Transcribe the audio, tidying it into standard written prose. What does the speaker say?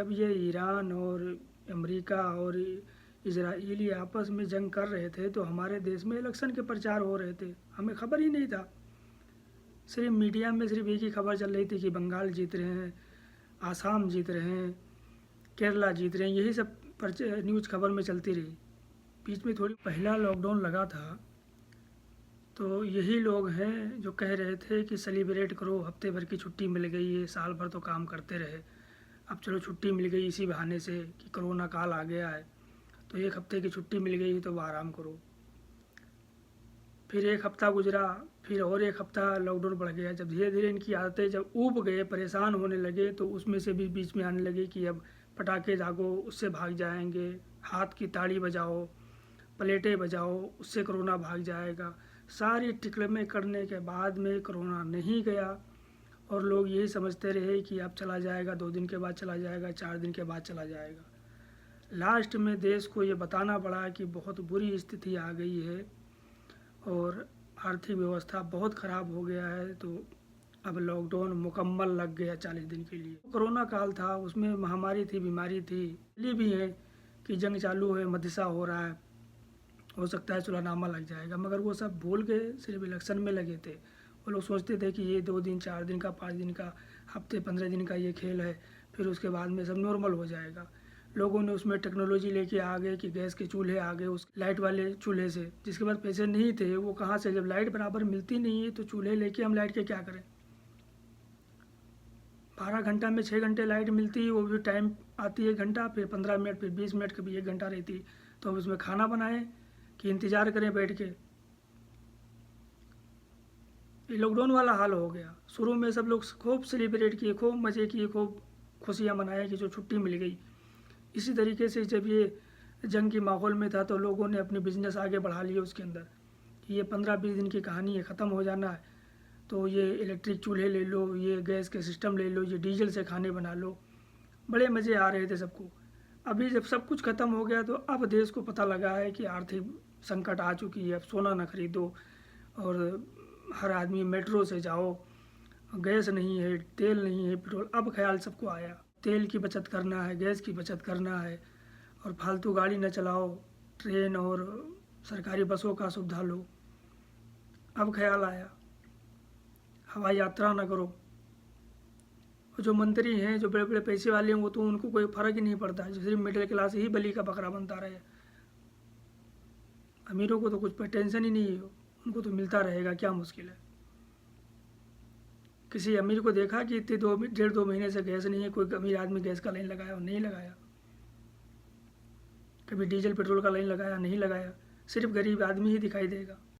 जब ये ईरान और अमेरिका और इजराइली आपस में जंग कर रहे थे तो हमारे देश में इलेक्शन के प्रचार हो रहे थे, हमें खबर ही नहीं था। सिर्फ मीडिया में सिर्फ एक ही खबर चल रही थी कि बंगाल जीत रहे हैं, आसाम जीत रहे हैं, केरला जीत रहे हैं, यही सब न्यूज़ खबर में चलती रही। बीच में थोड़ी पहला लॉकडाउन लगा था तो यही लोग हैं जो कह रहे थे कि सेलिब्रेट करो, हफ्ते भर की छुट्टी मिल गई है, साल भर तो काम करते रहे, अब चलो छुट्टी मिल गई इसी बहाने से कि कोरोना काल आ गया है तो एक हफ्ते की छुट्टी मिल गई तो आराम करो। फिर एक हफ्ता गुजरा, फिर और एक हफ्ता लॉकडाउन बढ़ गया। जब धीरे धीरे इनकी आदतें जब ऊब गए, परेशान होने लगे, तो उसमें से भी बीच में आने लगे कि अब पटाखे दागो उससे भाग जाएंगे, हाथ की ताड़ी बजाओ, प्लेटें बजाओ उससे कोरोना भाग जाएगा। सारी टिकड़में करने के बाद में कोरोना नहीं गया और लोग यही समझते रहे कि अब चला जाएगा, 2 दिन के बाद चला जाएगा, 4 दिन के बाद चला जाएगा। लास्ट में देश को ये बताना पड़ा कि बहुत बुरी स्थिति आ गई है और आर्थिक व्यवस्था बहुत ख़राब हो गया है, तो अब लॉकडाउन मुकम्मल लग गया 40 दिन के लिए। कोरोना काल था, उसमें महामारी थी, बीमारी थी, ये भी है कि जंग चालू है, मदिसा हो रहा है, हो सकता है सुलहनामा लग जाएगा, मगर वो सब भूल के सिर्फ इलेक्शन में लगे थे। वो लोग सोचते थे कि ये 2 दिन 4 दिन का, 5 दिन का, हफ्ते 15 दिन का ये खेल है, फिर उसके बाद में सब नॉर्मल हो जाएगा। लोगों ने उसमें टेक्नोलॉजी लेके आ गए कि गैस के चूल्हे आ गए, उस लाइट वाले चूल्हे से, जिसके पास पैसे नहीं थे वो कहाँ से, जब लाइट बराबर मिलती नहीं है तो चूल्हे लेके हम लाइट के क्या करें। 12 घंटा में 6 घंटे लाइट मिलती है, वो भी टाइम आती है 1 घंटा, फिर 15 मिनट, फिर 20 मिनट, कभी 1 घंटा रहती है, तो हम उसमें खाना बनाएं कि इंतज़ार करें बैठ के। ये लॉकडाउन वाला हाल हो गया। शुरू में सब लोग खूब सेलिब्रेट किए, खूब मज़े किए, खूब खुशियाँ मनाए कि जो छुट्टी मिल गई। इसी तरीके से जब ये जंग के माहौल में था तो लोगों ने अपने बिज़नेस आगे बढ़ा लिए उसके अंदर कि ये 15-20 दिन की कहानी है, ख़त्म हो जाना है, तो ये इलेक्ट्रिक चूल्हे ले लो, ये गैस के सिस्टम ले लो, ये डीजल से खाने बना लो। बड़े मज़े आ रहे थे सबको। अभी जब सब कुछ ख़त्म हो गया तो अब देश को पता लगा है कि आर्थिक संकट आ चुकी है। अब सोना न खरीदो और हर आदमी मेट्रो से जाओ, गैस नहीं है, तेल नहीं है, पेट्रोल, अब ख्याल सबको आया तेल की बचत करना है, गैस की बचत करना है और फालतू गाड़ी न चलाओ, ट्रेन और सरकारी बसों का सुविधा लो। अब ख्याल आया हवाई यात्रा न करो। जो मंत्री हैं, जो बड़े बड़े पैसे वाले हैं, वो तो उनको कोई फ़र्क ही नहीं पड़ता है, सिर्फ मिडिल क्लास ही बलि का बकरा बनता रहे। अमीरों को तो कुछ टेंशन ही नहीं है, उनको तो मिलता रहेगा, क्या मुश्किल है। किसी अमीर को देखा कि इतने 1.5-2 महीने से गैस नहीं है, कोई अमीर आदमी गैस का लाइन लगाया और नहीं लगाया, कभी डीजल पेट्रोल का लाइन लगाया नहीं लगाया, सिर्फ गरीब आदमी ही दिखाई देगा।